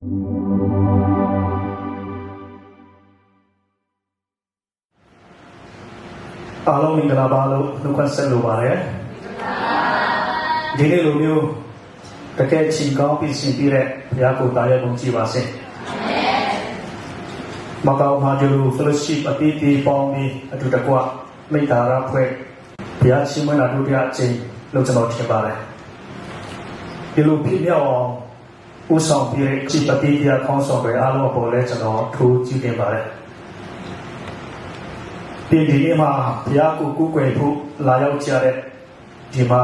အားလုံးမင်္ဂလာပါလို့နှုတ်ခွန်းဆက်လိုပါတယ်ဒီနေ့လိုမျိုးတကယ်ချီကောင်းပြီးရှင်ပြည့်တဲ့ဘုရားကိုယ်တာရဲ့ဘုံကြည်ပါစေမကောင်းမှာကျလို့ fellowship အတီးတီးပေါင်းပြီးအတူတကွမိသားရဖွဲ့ဘုရားရှင်မွေးလာဒုတိယအချိန်လို့ကျွန်တော်ထင်ပါတယ်ဒီလိုပြည့်မြောက်အောင်ဦးဆောင်ပြီးတဲ့ကြည်ပတိတရားခေါင်းဆောင်တွေအားလုံးအပေါ်လဲကျွန်တော်ထိုးကြည့်တင်ပါတယ်ဒီနေ့မှာဘုရားကိုကိုးကွယ်ဖို့လာရောက်ကြတဲ့ဒီမှာ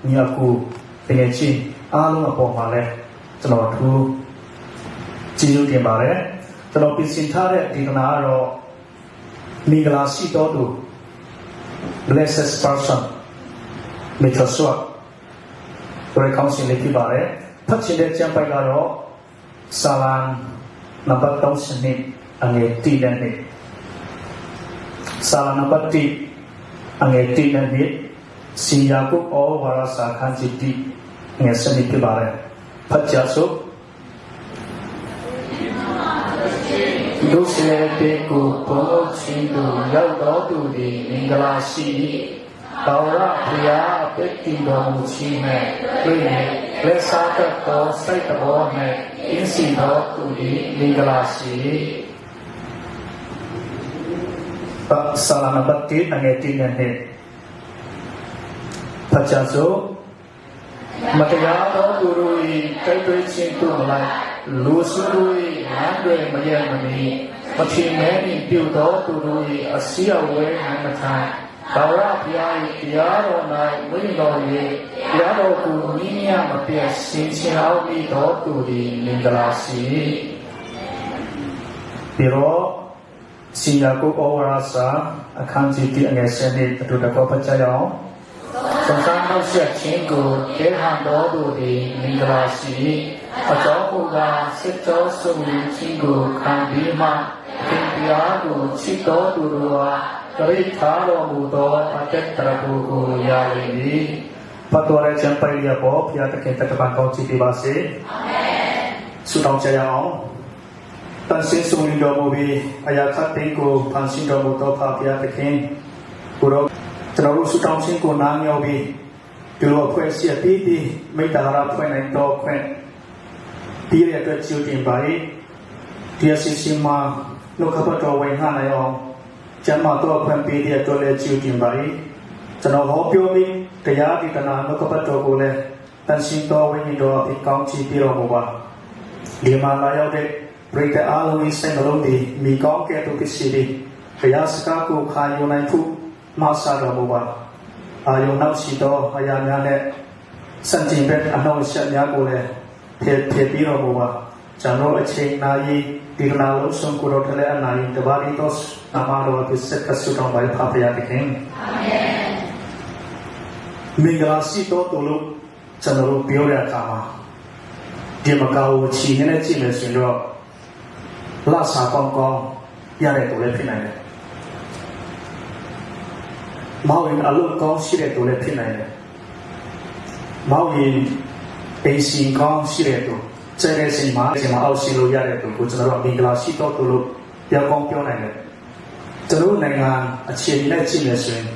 ညီအကိုတကယ်ချင်းအားလုံးအပေါ်မှာလဲကျွန်တော်ထိုးကြည့်လို့တင်ပါတယ်ကျွန်တော်ပြင်ဆင်ထားတဲ့ဒီကနာကတော့မင်္ဂလာရှိတော်သူ blessed person မိသားစုကိုယ်ကောင်းစင်လေးပြပါတယ်ဖတ်ချင်တဲ့ကျမ်းပိုက်ကတော့စာလံနံပါတ်30နှစ်အငယ်1နဲ့စာလံနံပါတ်1အငယ်1နဲ့စီယာကုဩဝါဒစာခန်းကြီးတိငယ်စနစ်ပြပါတယ်ဖတ်ကြစို့ဒုစရတေကိုဘုံချင်းတို့ရောက်တော်သူသည်မင်္ဂလာရှိတော်ရဘုရားပက်တီတော်မူခြင်းနဲ့တွေ့နေလက်စားတတ်သောစိတ်တော်နဲ့အင်းစီတော်သူသည်မင်္ဂလာရှိစာလံနံပါတ်1အငယ်1နဲ့ဖတ်ကြစို့မတရားသောသူတို့၏တိုက်တွန်းခြင်းတို့မလိုက်လူစုတို့၏လမ်းတွေမရမမီမချင်မဲနှင့်ပြုသောသူတို့၏အစည်းအဝေး၌မထိုင်သာဝရဘုရား၏တရားတော်၌ဝိညာဉ်တော်၏တရားတော်ကိုမြင့်မြတ်မပြတ်ရှင်းချင်အောင်ပြီးတော်သူသည်မင်္ဂလာရှိပြီးတော့စီယာကုဩဝါဒစာအခန်းကြီး1အငယ်7နဲ့အတူတကွဖတ်ကြရအောင်စံစမ်းနောက်ဆက်ခြင်းကိုတေဟံတော်သူသည်မင်္ဂလာရှိအကြောင်းမူကားစစ်ကြောဆုံးခြင်းကိုခံပြီးမှသင်တရားကိုချစ်တော်သူတို့အားဂရိထားတော်မူသောအတက်တရဘူကိုရလိမ့်မည်ပတ်တော်ရဲ့ကျမ်းပိုက်ရပေါ်ဘုရားသခင်တက္ကပံကောင်းချီးပေးပါစေအာမင်ဆုတောင်းကြရအောင်တန်ဆင်းဆုံးတော်မူပြီးအရာခတ်သိကိုဖန်ဆင်းတော်မူသောဘုရားသခင်ကိုရောကျွန်တော်တို့ဆုတောင်းခြင်းကိုနားမြောက်ပြီးဒီလိုအဖွဲ့အစည်းအသီးသီးမိတ္တာရဖွဲ့နိုင်တော့ခွင့်ဒီရတဲ့ချူတင်ပါ၏ဒီအစီအစဉ်မှာနှုတ်ခပတ်တော်ဝင်ငှနိုင်အောင်ကျမ်းမာတော့ဖွင့်ပေးတဲ့အတွက်လည်းချူတင်ပါ၏ကျွန်တော်ဟောပြောပြီးတရားဒီကနာနှုတ်ခပတ်တော်ကိုလည်းတန်ရှင်းတော်ဝိညာဉ်တော်အဖြစ်ကောင်းချီးပေးတော်မူပါဒီမှာလာရောက်တဲ့ပရိသတ်အားလုံးစိတ်နှလုံးသည်မိကောင်းကဲ့သို့ဖြစ်စေပြီးဘုရားစကားကိုခံယူနိုင်ဖို့မဆာတော်မူပါအာယုံနောက်ရှိသောအရာများနဲ့စံတင်ဘက်အနှောင့်အယှက်များကိုလည်းဖယ်ပြီးတော်မူပါကျွန်တော်အချိန်နာရီဒီကနာလုံးဆုံးကိုတော်ထလဲအနာရီတပါးရီတော့အမှားတော်ဖြစ်စက်ကဆုတောင်းပါဖဖရာသခင်အာမင်မင်္ဂလာရှိတော်သူလို့ကျွန်တော်ပြောရတာမှာဒီမကောင်းချီနေတဲ့ကြည့်လို့ဆိုတော့လာစာကောင်းကောင်းရတဲ့သူလည်းဖြစ်နိုင်တယ်မောင်ရင်အလုပ်ကောင်းရှိတဲ့သူလည်းဖြစ်နိုင်တယ်မောင်ရင်ပေစီကောင်းရှိတဲ့သူကျဲတဲ့ချိန်မှာအောက်ရှိလို့ရတဲ့သူကိုကျွန်တော်တို့မင်္ဂလာရှိတော်သူလို့ပြောကောင်းပြောနိုင်တယ်ကျွန်တော်နိုင်ငံအခြေအနေနဲ့ကြည့်လို့ဆိုရင်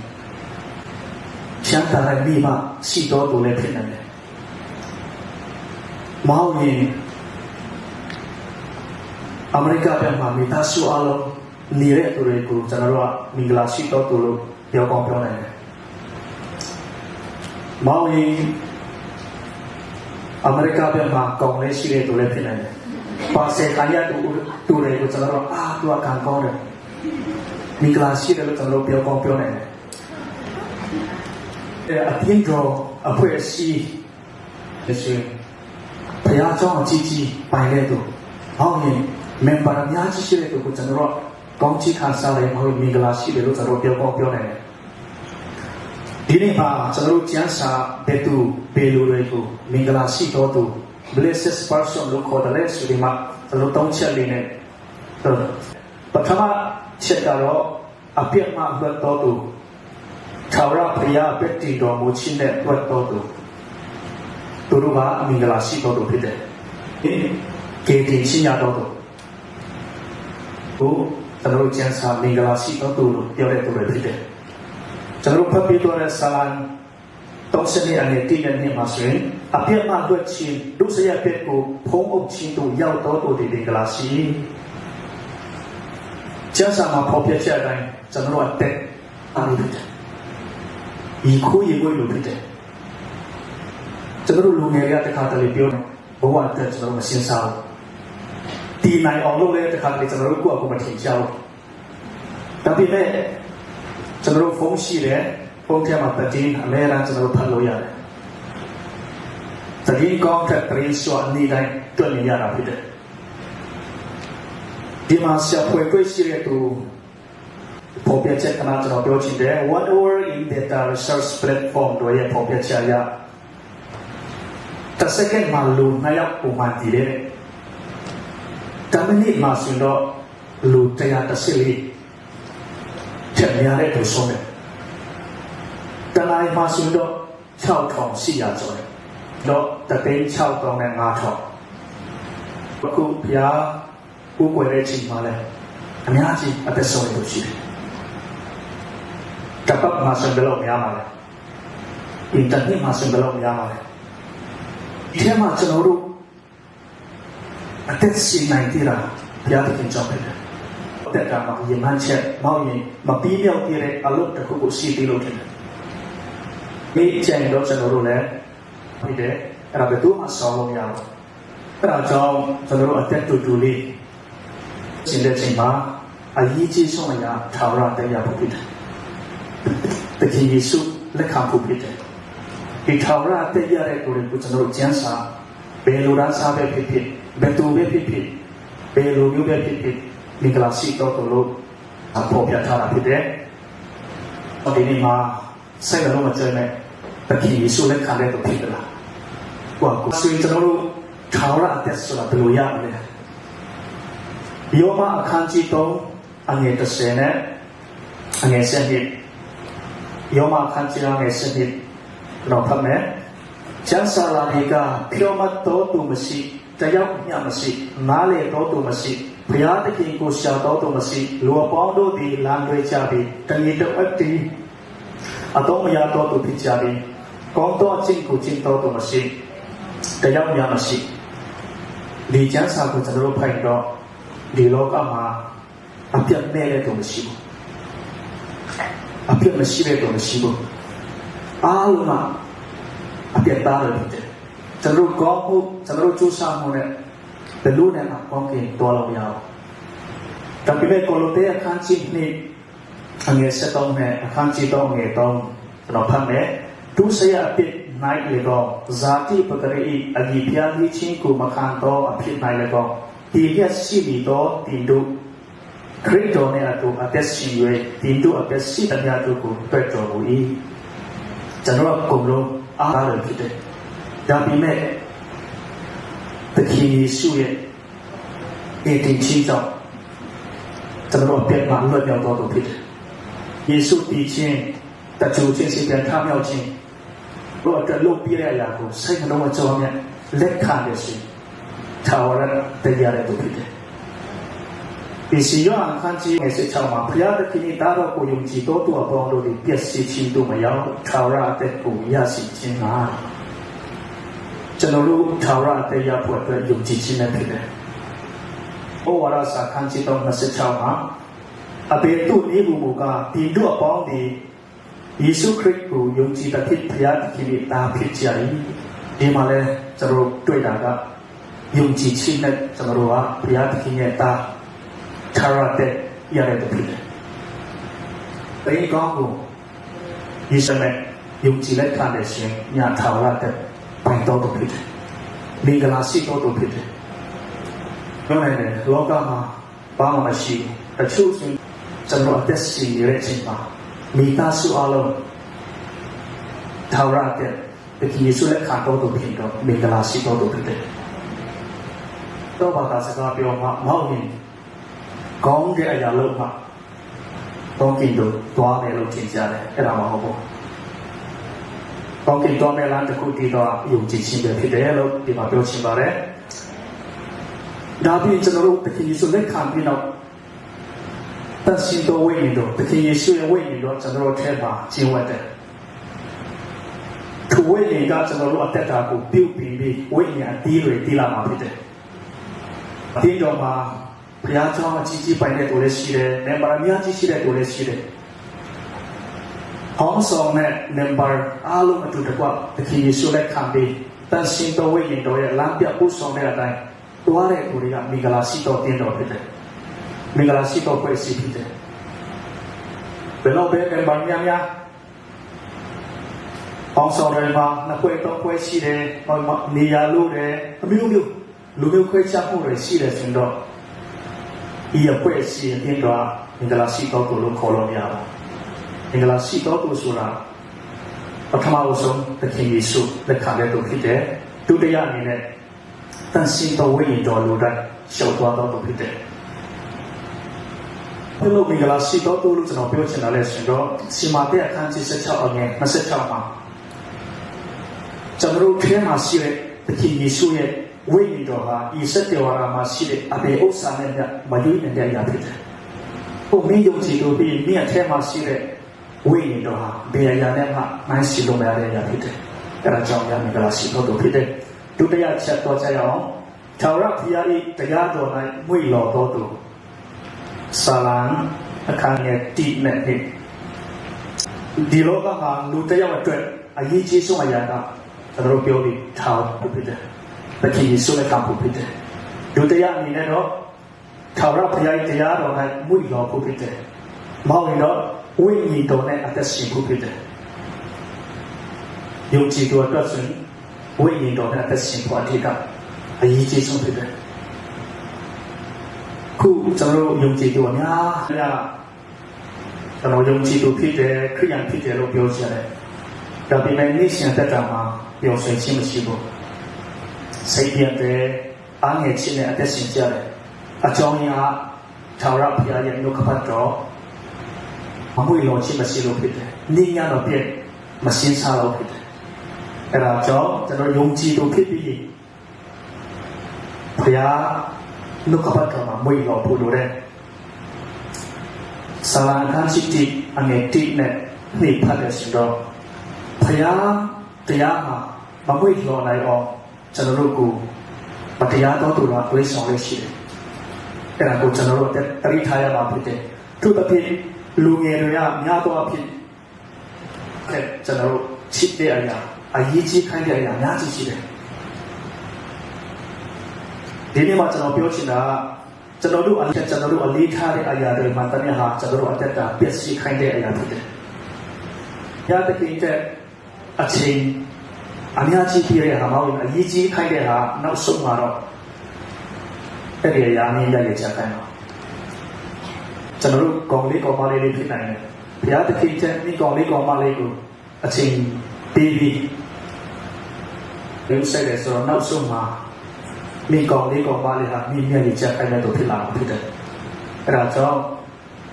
ချမ်းသာတဲ့မိမရှိတော်သူလည်းဖြစ်နိုင်တယ်မောင်ရင်အမေရိကပြန်မှာမိသားစုအလုံးနေတဲ့သူတွေကိုကျွန်တော်တို့ကမင်္ဂလာရှိတော်သူလို့ပြောကောင်းပြောနိုင်တယ်။မောင်ရင်အမေရိကပြန်မှာကောင်းလေးရှိတဲ့သူလည်းဖြစ်နိုင်တယ်။ပါစေခိုင်ရတူတွေကိုကျွန်တော်တို့သူကကောင်းကောင်းတယ်။မင်္ဂလာရှိတယ်လို့ကျွန်တော်တို့ပြောကောင်းပြောနိုင်တယ်။အပြင်ကျော်အဖွဲ့အစည်းဒီဆိုဘုရားကျောင်းအကြီးကြီးပိုင်တဲ့သူမောင်ရင်မင်္ဂလာများကြီးရှိတဲ့သူကိုကျွန်တော်တို့ကောင်းချီးခံစားလိုက်မဟုတ်မင်္ဂလာရှိတယ်လို့ကျွန်တော်ပြောကောင်းပြောနိုင်တယ်ဒီနေ့မှာကျွန်တော်ကျမ်းစာဘယ်သူဘယ်လိုတွေကိုမင်္ဂလာရှိတော်သူ blessed person လို့ခေါ်တယ်ဆိုဒီမှာကျွန်တော်တောင်းချက်လေးနဲ့ပထမချက်ကတော့အပြည့်မှဘတ်တော်သူသာဝရဘုရားပက်တီတော်မူခြင်းနဲ့ဘတ်တော်သူသူတို့ကအမင်္ဂလာရှိတော်သူဖြစ်တယ် ကေတင်ရှိရတော့ဘုကျွန်တော်ကျန်စာမင်္ဂလာရှိတော့သူပြောတဲ့သူတွေဖြစ်တယ်ကျွန်တော်ဖတ်ပြီးတော့ဆာလန်တော့စနေအနေတိနဲ့နေမှာဆိုရင်အပြည့်အလွတ်ချင်းဒုစရပက်ကိုဖုံးအုပ်ချင်းတို့ရောက်တော့သူဒီမင်္ဂလာရှိကျန်စာမှာပေါ်ပြချက်အတိုင်းကျွန်တော်အသက်အားလို့ဖြစ်တယ်ဒီခိုးရေကိုလို့ဖြစ်တယ်ကျွန်တော်လူငယ်ရတဲ့ခါတလေပြောဘဝအတွက်ကျွန်တော်မစင်စားဘူးဒီနိုင်အောင်လုပ်တဲ့ခါတလေကျွန်တော်တို့ကိုယ့်အကူမထင်ရှားဘူးဒါပေမဲ့ကျွန်တော်ဖုန်းရှိတယ်ဖုန်းထဲမှာပတင်အမဲရကျွန်တော်ဖတ်လို့ရတယ်တတိကောင်းတဲ့ပြင်စွာနေတိုင်းတွေ့နေရတာဖြစ်တယ်ဒီမှာဆက်ဖွယ်တွေ့ရှိတဲ့သူပေါ်ပြချက်ကနာကျွန်တော်ပြောချင်တယ် whatever in data research platform တို့ရဲ့ပေါ်ပြချက်ရတစ်စက္ကန့်မှလူနှစ်ယောက်ပုံမှန်တည်တယ်တမနစ်မှဆိုတော့လူ114ချက်များတဲ့သူဆုံးတယ်တလိုက်မှဆိုတော့6400ကျော်တယ်တော့3,600နဲ့5,000အခုဖျားကိုယ်ွယ်တဲ့ချိန်မှလည်းအများကြီးအသက်ဆုံးလို့ရှိတယ်ကပ်မှဆိုတော့များပါလေအင်တာနက်မှဆိုတော့များပါလေဒီထဲမှာကျွန်တော်တို့အသက်ရှင်နိုင်သေးတာဘုရားသခင်ကြောင့်ပဲအသက်ကမှယမန်ချက်မောင်းရင်မပြီးမြောက်သေးတဲ့အလုပ်တစ်ခုကိုရှိသေးလို့တယ်မိချင်တော့ကျွန်တော်တို့လည်းဖြစ်တယ်အဲ့ဒါဘယ်သူမှဆောင်းလို့မရဘူးအဲ့ဒါကြောင့်ကျွန်တော်တို့အသက်တူတူလေးရှင်းတဲ့ချိန်မှာအရေးကြီးဆုံးအရာထာဝရတရားဖို့ဖြစ်တယ်တခင်ယေရှုလက်ခံဖို့ဖြစ်တယ်ဒီထာဝရတရားရဲ့ကိုယ်ကိုကျွန်တော်တို့ကျမ်းစာဘယ်လိုလားစားပဲဖြစ်ဖြစ်ဘယ်သူပဲဖြစ်ဖြစ်ဘယ်လိုမျိုးပဲဖြစ်ဖြစ်မင်္ဂလာရှိတော်သူလို့အပေါ်ပြထားတာဖြစ်တယ်။ဒီနေ့မှာစိတ်လုံးမကျနဲ့တခင်ယေရှုလက်ခံတဲ့သူဖြစ်တယ်လား။ကိုယ်ဆိုရင်ကျွန်တော်တို့ထာဝရအသက်ဆိုတာဘယ်လိုရမလဲ။ယောမအခန်းကြီး3အငယ်30နဲ့အငယ်7ယောမအခန်းကြီးအငယ်7တော့ဖတ်မယ်ကျမ်းစာလာတွေကဖြောမတ်တော်သူမရှိတယောက်မျှမရှိနားလေတော်သူမရှိဘုရားသခင်ကိုရှာတော်သူမရှိလူအပေါင်းတို့သည်လမ်းတွေကြပြီးတဏှိတော်အပ်တီအတော်မရတော်သူဖြစ်ကြပြီးကောင်းသောအချင်းကိုချင်းတော်သူမရှိတယောက်မျှမရှိဒီကျမ်းစာကိုကျွန်တော်တို့ဖိုင်တော့ဒီလောကမှာအပြတ်မဲ့တဲ့သူမရှိဘူးအပြတ်မရှိတဲ့သူမရှိဘူးအားလုံးအပြတ်သားတယ်ကျွန်တော်ကောင်းဖို့ကျွန်တော်ကြိုးစားမှုနဲ့ဘယ်လိုနဲ့မှကောင်းကင်တော်လို့မရဘူး။ဒါပေမဲ့ကိုလိုတဲ့အခန်းကြီးနဲ့အငယ်7နဲ့အခန်းကြီး3ငယ်3ကျွန်တော်ဖတ်မယ်။သူစရအဖြစ်နိုင်လေတော့ဇာတိပကရိအကြီးပြားကြီးချင်းကိုမခံတော့အဖြစ်နိုင်လေတော့ဒီရက်ရှိပြီးတော့ဒီတို့ခရစ်တော်နဲ့အတူအသက်ရှင်၍ဒီတို့အသက်ရှိတဲ့များတို့ကိုတွေ့တော်မူ၏။ကျွန်တော်ကလုံးအားရဖြစ်တယ်။ဒါပေမဲ့တခင်ယေရှုရဲ့ဒီတင်ချီတော့ကျွန်တော်ပြတ်မှလွတ်မြောက်တော်သူဖြစ်တယ်။ယေရှုတည်ခြင်းတချို့ချင်းစီပြန်ထမြောက်ခြင်းတို့အတွက်လုပ်ပြတဲ့အရာကိုစိတ်နှလုံးအကြောင်းနဲ့လက်ခံရရှိထာဝရတရားရဲ့သူဖြစ်တယ်။ဒီစီယောအခန်းကြီး16မှာဘုရားသခင်၏သားတော်ကိုယုံကြည်တော်သူအပေါင်းတို့သည်ပျက်စီးခြင်းတို့မရောက်ထာဝရအသက်ကိုရရှိခြင်းဟာကျွန်တော်တို့ထာဝရတရားဖို့အတွက်ယုံကြည်ခြင်းနဲ့ဖြစ်တယ်။ဩဝါဒစာခန်းကြီး26မှာအဘေတုနေမှုကဒီတို့အပေါင်းဒီယေရှုခရစ်ကိုယုံကြည်တဲ့ဖြစ်ဘုရားသခင်၏သားဖြစ်ကြ၏။ဒီမှာလဲကျွန်တော်တွေ့တာကယုံကြည်ခြင်းနဲ့ကျွန်တော်ကဘုရားသခင်ရဲ့သားထာဝရတဲ့ရတဲ့ဖြစ်တယ်။ဒီကောင်းကိုယေရှုနဲ့ယုံကြည်လက်ခံတဲ့ရှင်ညထာဝရတဲ့ပိုင်တော်သူဖြစ်တယ်။မင်္ဂလာရှိတော်သူဖြစ်တယ်။ပြောနိုင်တယ်လောကမှာဘာမှမရှိဘူး။တချို့ဆိုကျွန်တော်အသက်ရှင်ရတဲ့အချိန်မှာမိသားစုအလုံးထာဝရတဲ့ဒီယေရှုလက်ခံတော်သူဖြစ်တော့မင်္ဂလာရှိတော်သူဖြစ်တယ်။တော့ဘာသာစကားပြောမှမဟုတ်ရင်ကောင်းတဲ့အရာလုံးမှတော့ကိတို့သွားမယ်လို့ထင်ကြတယ်။အဲ့ဒါမှမဟုတ်ဘူး။ကောင်းကင်တော်မဲ့လမ်းတစ်ခုတည်တော့ယုံကြည်ခြင်းပဲဖြစ်တယ်လို့ဒီမှာပြောချင်ပါတယ်။ ဒါပြီးကျွန်တော်တို့တခင်ယေရှုလက်ခံပြီးတော့တန်ရှင်တော်ဝိညာဉ်တော်တခင်ယေရှုရဲ့ဝိညာဉ်တော်ကျွန်တော်တို့ထဲမှာကျင့်ဝတ်တယ်ထိုဝိညာဉ်ကကျွန်တော်တို့အသက်တာကိုပြုပြင်ပြီးဝိညာဉ်အသီးတွေတည်လာမှာဖြစ်တယ်အသီးတော်မှာဘုရားကျောင်းအကြီးကြီးပိုင်တဲ့သူလည်းရှိတယ်နံပါတ်အများကြီးရှိတဲ့သူလည်းရှိတယ်ဟောင်းဆောင်နဲ့နံပါတ်အားလုံးအတူတကွတခင်ယေရှုလက်ခံပြီးတန်ရှင်တော်ဝိညာဉ်တော်ရဲ့လမ်းပြပို့ဆောင်တဲ့အတိုင်းတွားတဲ့သူတွေကမင်္ဂလာရှိတော်တင်တော်ဖြစ်တယ်မင်္ဂလာရှိတော်ဖွဲ့စည်းဖြစ်တယ်ဘယ်လိုပဲနံပါတ်များများအောင်ဆောင်တွေမှာနှစ်ဖွဲ့သုံးဖွဲ့ရှိတယ်နေရာလို့တယ်အမျိုးမျိုးလူမျိုးခွဲခြားမှုတွေရှိတယ်ဆိုတော့ဒီအပွဲရှိရင်တော့မင်္ဂလာရှိတော်ကိုလို့ခေါ်လို့မရဘူးမင်္ဂလာရှိတော်ကိုဆိုတာပထမဆုံးသခင်ယေရှုလက်ခံတဲ့သူဖြစ်တယ်ဒုတိယအနေနဲ့တန်ရှင်တော်ဝိညာဉ်တော်လူတိုင်းရှောက်သွားတော်သူဖြစ်တယ်ဘယ်လိုမင်္ဂလာရှိတော်လို့ကျွန်တော်ပြောချင်တာလဲဆိုတော့စီမာတဲ့အခန်းကြီး16အငယ်26မှာကျွန်တော်ထဲမှာရှိတဲ့သခင်ယေရှုရဲ့ဝိညာဉ်တော်ဟာဤစက်တော်ရာမှာရှိတဲ့အဘေဥစ္စာနဲ့မယွေးနေတဲ့အရာဖြစ်တယ်။ဟိုမင်းယုံကြည်လို့ပြီးမြတ်ထဲမှာရှိတဲ့ဝိညာဉ်တော်ဟာဘယ်အရာနဲ့မှနိုင်ရှိလို့မရတဲ့အရာဖြစ်တယ်။အဲဒါကြောင့်မင်္ဂလာရှိတော်သူဖြစ်တယ်။ဒုတိယချက်တော့ကြရအောင်။ထာဝရဘုရား၏တရားတော်၌မွေ့လျော်တော်သူဆာလံအခန်းငယ်1နဲ့ဒီလောကမှာလူတစ်ယောက်အတွက်အရေးကြီးဆုံးအရာကကျွန်တော်ပြောပြီးထားဖို့ဖြစ်တယ်။သခင်ယေရှုနဲ့ကပ်ဖို့ဖြစ်တယ်။ဒုတိယအနေနဲ့တော့ထာဝရဘုရားတရားတော်၌မွေ့လျော်ဖို့ဖြစ်တယ်။မဟုတ်ရင်တော့ဝိညာဉ်တော်နဲ့အသက်ရှင်ဖို့ဖြစ်တယ်။ယုံကြည်သူအတွက်ဆိုရင်ဝိညာဉ်တော်နဲ့အသက်ရှင်ဖို့အထက်ကအရေးကြီးဆုံးဖြစ်တယ်။ခုကျွန်တော်ယုံကြည်သူအများကြီးကျွန်တော်ယုံကြည်သူဖြစ်တယ်ခရိယန်ဖြစ်တယ်လို့ပြောကြတယ်။ဒါပေမဲ့နေ့စဉ်သက်တာမှာပျော်ရွှင်ခြင်းမရှိဘူးစိတ်ပြတ်တယ်အားငယ်ခြင်းနဲ့အသက်ရှင်ကြတယ်အကြောင်းရင်းကထာဝရဘုရားရဲ့နှုတ်ကပတ်တော်မမွေလောခြင်းမရှိလို့ဖြစ်တယ်နေရတော့ပြည့်မစင်းစားလို့ဖြစ်တယ်အဲဒါကြောင့်ကျွန်တော်ယုံကြည်သူဖြစ်ပြီးဘုရားနှုတ်ကပတ်တော်မှာမွေလောဖို့လိုတယ်ဆာလံခန်းရှိတိအငယ်တိနဲ့နှိပ်ဖတ်တဲ့ဆိုတော့ဘုရားတရားမှာမမွေလောနိုင်အောင်ကျွန်တော်တို့ကိုမတရားသောသူတို့တွေးဆောင်လို့ရှိတယ်။အဲ့ဒါကိုကျွန်တော်တို့တတိထားရမှာဖြစ်တယ်။သူတစ်ဖြစ်လူငယ်တွေကများသောအဖြစ်ကျွန်တော်တို့ချစ်တဲ့အရာအရေးကြီးခိုင်းတဲ့အရာအများကြီးရှိတယ်။ဒီနေ့မှာကျွန်တော်ပြောချင်တာကကျွန်တော်တို့အလေးထားတဲ့အရာတွေမှာတည်းဟာကျွန်တော်တို့အသက်တာပြည့်စုံခိုင်းတဲ့အရာဖြစ်တယ်။ညာတကိတဲ့အချိန်အများကြီးပြည့်တဲ့ဟာမဟုတ်ဘူးအရေးကြီးခိုင်းတဲ့ဟာနောက်ဆုံးမှာတော့အဲ့ဒီအရာအမြင်ရရချက်ခိုင်းတော့ကျွန်တော်တို့ကောင်းလေးကောင်းမလေးဖြစ်နိုင်တယ်ဘုရားသခင်ချက်ဒီကောင်းလေးကောင်းမလေးကိုအချိန်ပေးပြီးလုံးဆိုင်တယ်ဆိုတော့နောက်ဆုံးမှာဒီကောင်းလေးကောင်းမလေးဟာမြင်ရရချက်ခိုင်းတဲ့တော့ဖြစ်လာမှာဖြစ်တယ်အဲ့ဒါကြောင့်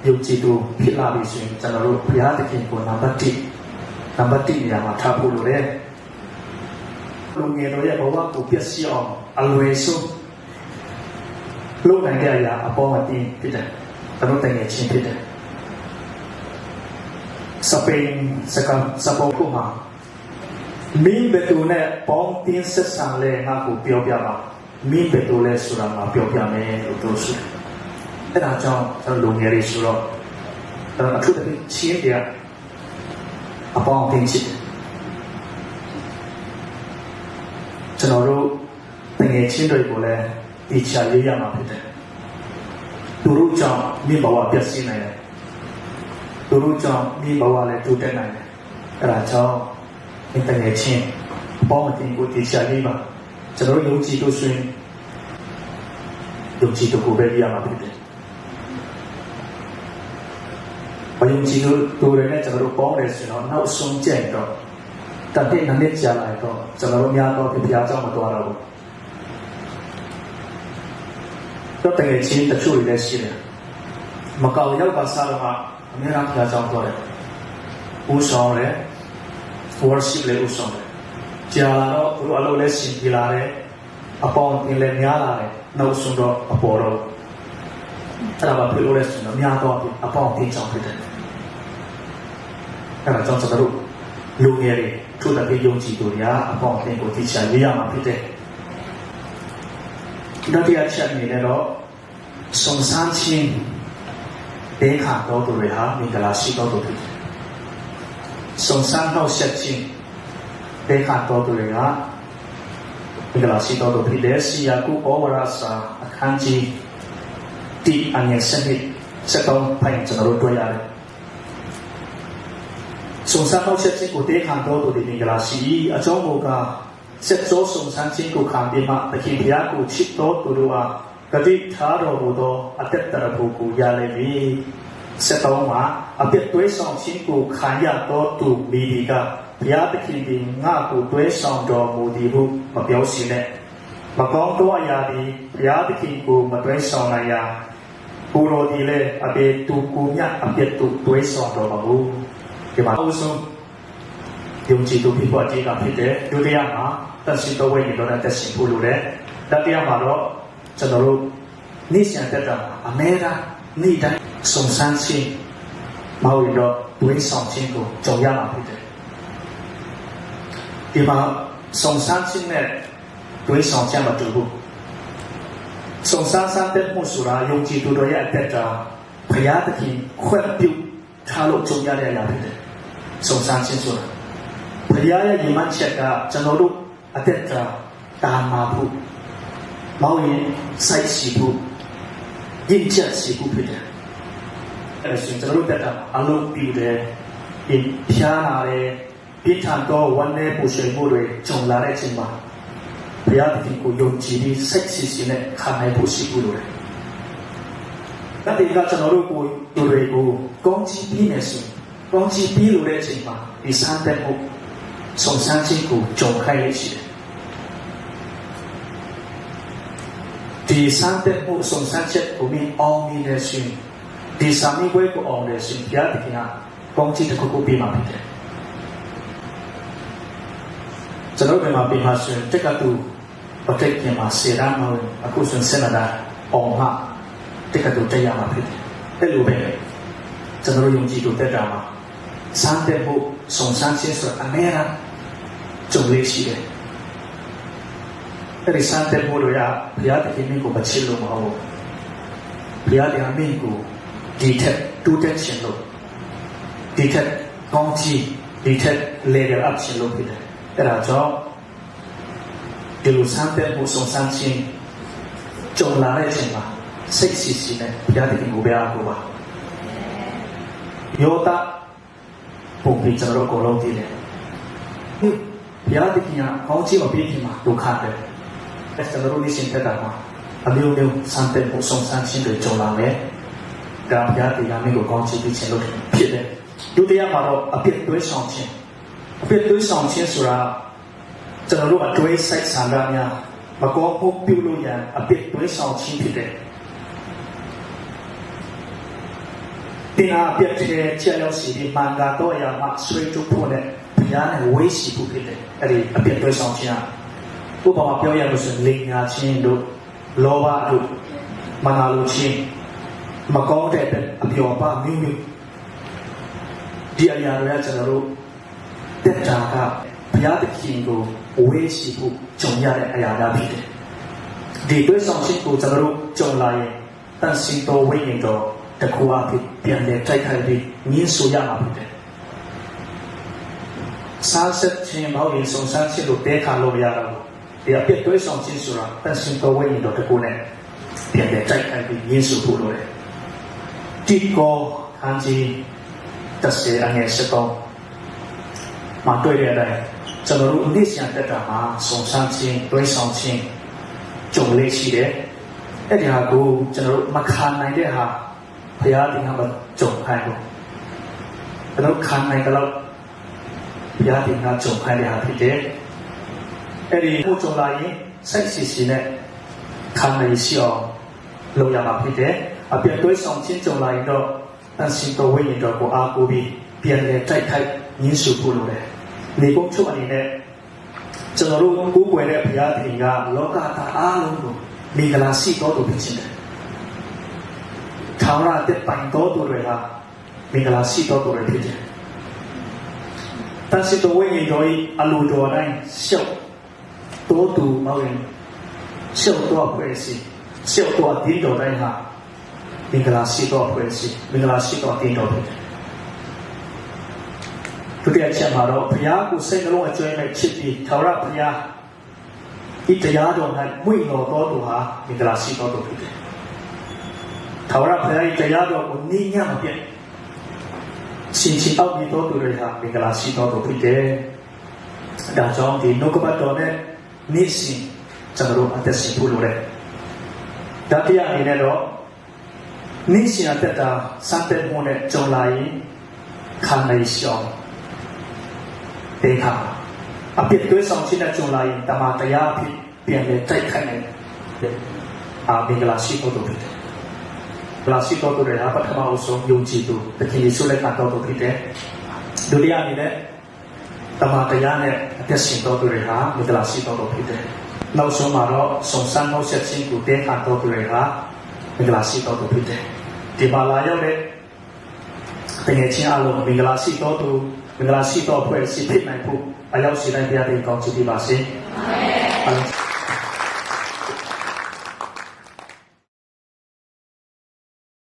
ယုံကြည်သူဖြစ်လာပြီဆိုရင်ကျွန်တော်တို့ဘုရားသခင်ကိုနံပါတ်1နေရာမှာထားဖို့လိုတယ်လူငယ်တို့ရဲ့ဘဝကိုပြည့်စုံအောင်အလွယ်ဆုံးလုပ်နိုင်တဲ့အရာအပေါ်မှာတင်ဖြစ်တယ်။ကျွန်တော်တကယ်ချင်းဖြစ်တယ်။စပိန်စပေါ်ကူမှာမင်းဘယ်သူနဲ့ပေါင်းတင်ဆက်ဆံလဲငါကိုပြောပြပါမင်းဘယ်သူလဲဆိုတာငါပြောပြမယ်လို့ပြောဆိုတယ်။အဲဒါကြောင့်ကျွန်တော်လူငယ်တွေဆိုတော့အထူးသဖြင့်ချင်းတရားအပေါင်းတင်ချစ်တယ်ကျွန်တော်တို့တကယ်ချင်းတွေကိုလည်းဒီချာရေးရမှာဖြစ်တယ်သူတို့ကြောင့်မိဘဝပြည့်စုံနိုင်တယ်သူတို့ကြောင့်မိဘဝလည်းတိုးတက်နိုင်တယ်အဲဒါကြောင့်တကယ်ချင်းပေါင်းတင်ကိုဒီချာရေးပါကျွန်တော်တို့ယုံကြည်လို့ဆိုရင်ယုံကြည်သူကိုပဲရမှာဖြစ်တယ်မယုံကြည်လို့သူတွေနဲ့ကျွန်တော်တို့ပေါင်းတယ်ဆိုတော့နောက်ဆုံးကျင့်တော့တတဲ့နည်းကြာလာတော့ကျွန်တော်တို့များတော့ဘုရားကြောင့်မတော်တော့ဘူးတော့တကယ်ချင်းတချို့တွေလည်းရှိတယ်မကောက်ရောက်ပါစားတော့အများကြီးဘုရားကြောင့်တော်တယ်ဦးဆောင်တယ် worship လည်းဦးဆောင်တယ်ကြာလာတော့သူတို့အလုပ်လည်းရှင်ပြလာတယ် upon in le miala no sundo aporo era ba pelo le sundo mia to upon tin chong pite era chong sa ru lu nge ri thu ta pe yong ji to ya upon tin ko ti cha yi ya ma pite đó thì chuyện này là đó song san chín để khả đó tụi rồi hả mình là sĩ đó tụi song san đâu sẽ chín để khả đó tụi rồi hả mình là sĩ đó tụi để sĩ ya cũng có vào sa khang chi ti anh em sinh đi sẽ không phải cho nó đôi ra song san đâu sẽ chín của để khả đó tụi mình là sĩ ở trong một cái sẽ cho song san chín của khang đi mà khi phía của chip đó tụi rồi cái gì thà đồ bộ đồ, ở tết tara phụ cụ gia lệ vì sẽ tao mà ở tết tuổi song chín cụ khán giả đó tụ bị đi cả, phía tết khi đi ngã cụ tuổi song đồ mù đi vụ mà biểu示này, mà con đó ya đi phía tết khi cụ mà tuổi song này ya, cụ rồi đi lên ở bên tụ cụ nhá ở bên tụ tuổi song đồ mà mù, cái mà ông sung dùng chỉ tụ bị bỏ chỉ cả phía thế, đối với mà,但是都为你都能在幸福路嘞，但这样嘛咯。ကျွန်တော်တို့နေ့စဉ်တက်တာအမဲသားနေ့တိုင်းစုံစမ်းခြင်းမဟုတ်ရင်တော့ဒွေးဆောင်ခြင်းကိုကြုံရမှာဖြစ်တယ်ဒီမှာစုံစမ်းခြင်းနဲ့ဒွေးဆောင်ခြင်းမတူဘူးစုံစမ်းတဲ့မှုဆိုတာယုံကြည်သူတို့ရဲ့အသက်တာဘုရားသခင်ခွင့်ပြုထားလို့ကြုံရတဲ့အရာဖြစ်တယ်စုံစမ်းခြင်းဆိုတာဘုရားရဲ့ယဉ်မှန်းချက်ကကျွန်တော်တို့အသက်တာတာမာဖို့မောင်ရင်စိုက်စီဖို့ရင့်ချက်စီဖို့ဖြစ်တယ်အဲ့ဒါဆိုကျွန်တော်တို့တက်တာအလုံးပြည့်တယ်ဖြားလာတယ်ပြထန်တော့ဝန်နေပူဆွေမှုတွေကြုံလာတဲ့အချိန်မှာဘုရားသခင်ကိုယုံကြည်ပြီးစိုက်စီစီနဲ့ခံနိုင်ဖို့ရှိဖို့လိုတယ်ဒါပေမဲ့ကျွန်တော်တို့ကိုတို့တွေကိုကောင်းချီးပြီးနေဆိုကောင်းချီးပြီးလို့တဲ့အချိန်မှာဒီစံတဲ့မှုစုံစမ်းခြင်းကိုကြုံခိုင်းရရှိတယ်ဒီစံတဲ့မှုစုံစမ်းချက်ကိုမြင်အောင်မြင်နေရှင်ဒီစာမီပွဲကိုအောင်နေရှင်ဘုရားသခင်ကကောင်းချီးတစ်ခုခုပေးမှာဖြစ်တယ်ကျွန်တော်တို့မှာပြီးမှဆိုတက်ကတူပဋိက္ခမှာစေရမှာအခုဆိုစနဒါအောင်ဟာတက်ကတူတရားမှာဖြစ်တယ်အဲ့လိုပဲကျွန်တော်တို့ယုံကြည်သူတက်တာမှာစံတဲ့မှုစုံစမ်းခြင်းဆိုအမဲရာကြုံလေးရှိတယ်အဲ့ဒီစံတဲ့မှုတို့ရဘုရားသခင်မင်းကိုမချစ်လို့မဟုတ်ဘူးဘုရားတရားမင်းကိုဒီထက်တူတက်ခြင်းလို့ဒီထက်ကောင်းချီးဒီထက် level up ခြင်းလို့ဖြစ်တယ်အဲ့ဒါကြောင့်ဒီလိုစံတဲ့မှုစုံစမ်းခြင်းကြုံလာတဲ့အချိန်မှာစိတ်စီစီနဲ့ဘုရားသခင်ကိုပဲအားကိုးပါယောသပုံပြီးကျွန်တော်ကိုလုံးကြည့်တယ်ဘုရားသခင်ကကောင်းချီးမပေးခင်မှာဒုက္ခတယ်ကျွန်တော်တို့နေ့စဉ်တက်တာမှာအမျိုးမျိုးစံတဲ့ပုံစုံစမ်းခြင်းတွေကြုံလာမယ်။ဒါဘုရားတရားမင်းကိုကောင်းချီးပေးခြင်းလို့ဖြစ်တယ်။ဒုတိယမှာတော့အပြစ်တွေးဆောင်ခြင်းအပြစ်တွေးဆောင်ခြင်းဆိုတာကျွန်တော်တို့အတွေးစိတ်ဆန္ဒများမကောင်းမှုပြုလို့ရန်အပြစ်တွေးဆောင်ခြင်းဖြစ်တယ်။တရားအပြစ်တွေချက်ရောက်စီဒီမှန်ကတော့ရမှာဆွေးကြုပ်ဖို့နဲ့ဘုရားနဲ့ဝေးစီဖို့ဖြစ်တယ်။အဲဒီအပြစ်တွေးဆောင်ခြင်းဥပမာပြောရလို့ဆိုရင်လိမ်ညာခြင်းတို့လောဘတို့မနာလိုခြင်းမကောင်းတဲ့အပျော်ပါမျိုးမျိုးဒီအရာတွေကကျွန်တော်တို့တက်တာကဘုရားသခင်ကိုဝေးရှိဖို့ကြုံရတဲ့အရာတွေဖြစ်တယ်ဒီတွေးဆောင်ခြင်းကိုကျွန်တော်တို့ကြုံလာရင်တန်စီတော်ဝိညာဉ်တော်တကူအဖြစ်ပြန်လဲတိုက်ခိုက်ပြီးညှင်းဆိုရမှာဖြစ်တယ်စားဆက်ခြင်းမဟုတ်ရင်စုံစမ်းခြင်းတို့တဲခါလို့ရတော့ဒီအပြစ်တွေးဆောင်ခြင်းဆိုတာတန်ရှင်တော်ဝိညာဉ်တော်တကူနဲ့ပြန်လဲတိုက်ခိုက်ပြီးညှင်းဆိုဖို့လိုတယ်တိကောခန်းကြီး30အငယ်7မှာတွေ့ရတဲ့ကျွန်တော်တို့နေ့စဉ်တက်တာမှာစုံစမ်းခြင်းတွေးဆောင်ခြင်းကြုံလေးရှိတယ်အဲ့ဒီဟာကိုကျွန်တော်တို့မခံနိုင်တဲ့ဟာဘုရားသခင်ကကြုံခိုင်းလို့ကျွန်တော်ခံနိုင်ကြလို့ဘုရားသခင်ကကြုံခိုင်းတဲ့ဟာဖြစ်တယ်အဲ့ဒီကိုကြုံလာရင်စိတ်စီစီနဲ့ခံနိုင်ရှိအောင်လုပ်ရမှာဖြစ်တယ်အပြည့်တွေးဆောင်ခြင်းကြုံလာရင်တော့အရှင်တော်ဝိညာဉ်တော်ကိုအားကိုးပြီးပြန်လဲတိုက်ခိုက်ညှင်းဆူဖို့လိုတယ်နေကုန်းချုပ်အနေနဲ့ ကျွန်တော်တို့ကိုးကွယ်တဲ့ဘုရားသခင်ကလောကသားအားလုံးကိုမင်္ဂလာရှိတော်သူဖြစ်ခြင်းတယ်။ထာဝရတဲ့ပိုင်တော်သူတွေဟာမင်္ဂလာရှိတော်သူတွေဖြစ်တယ်။တန်စီတော်ဝိညာဉ်တော်၏အလိုတော်တိုင်းရှောက်တော်သူမောင်ရင်ရှောက်တော်ဖွဲ့စီရှောက်တော်ဒီတော်တိုင်းဟာမင်္ဂလာရှိတော်ဖွဲ့စီမင်္ဂလာရှိတော်ဒီတော်ဖြစ်တယ်။ဒုတိယချက်မှာတော့ဘုရားကိုစိတ်နှလုံးအကျွမ်းမဲ့ချစ်ပြီးထာဝရဘုရားဒီတရားတော်၌မွေ့တော်တော်သူဟာမင်္ဂလာရှိတော်သူဖြစ်တယ်။ထာဝရဘုရား၏တရားတော်ကိုနိညမပြတ်ရှင်ရှင်အောက်ပြီးတော်သူတွေဟာမင်္ဂလာရှိတော်သူဖြစ်တယ်။ဒါကြောင့်ဒီနှုတ်ကပတ်တော်နဲ့နေ့စဉ်ကျွန်တော်တို့အသက်ရှင်ဖို့လိုတယ်။ဒါတရားအနေနဲ့တော့နေ့စဉ်အသက်တာစတဲ့မှုနဲ့ကြုံလာရင်ခံနိုင်ရှောင်ဒေခါအပြစ်တွေဆောင်ခြင်းနဲ့ကြုံလာရင်တမန်တရားအဖြစ်ပြန်လဲတိုက်ခိုက်နိုင်တယ်။မင်္ဂလာရှိတော်သူဖြစ်တယ်။မင်္ဂလာရှိတော်သူတွေဟာပထမအဆုံးယုံကြည်သူတခင်ယေရှုလက်ခံတော်သူဖြစ်တယ်။ဒုတိယအနေနဲ့တမန်တရားနဲ့အသက်ရှင်တော်သူတွေဟာမင်္ဂလာရှိတော်သူဖြစ်တယ်။နောက်ဆုံးမှာတော့ဆုံဆန်းနှောက်ဆက်ခြင်းကိုဒေခါတော်သူတွေဟာမင်္ဂလာရှိတော်သူဖြစ်တယ်။ဒီမှာလာရောက်တဲ့တကယ်ချင်းအလုံးမင်္ဂလာရှိတော်သူမင်္ဂလာရှိတော်ဖွဲ့စီဖြစ်နိုင်ဖို့အရောက်ရှိတိုင်းဘုရားသခင်ကောင်းချီးပေးပါစေ။အာမင်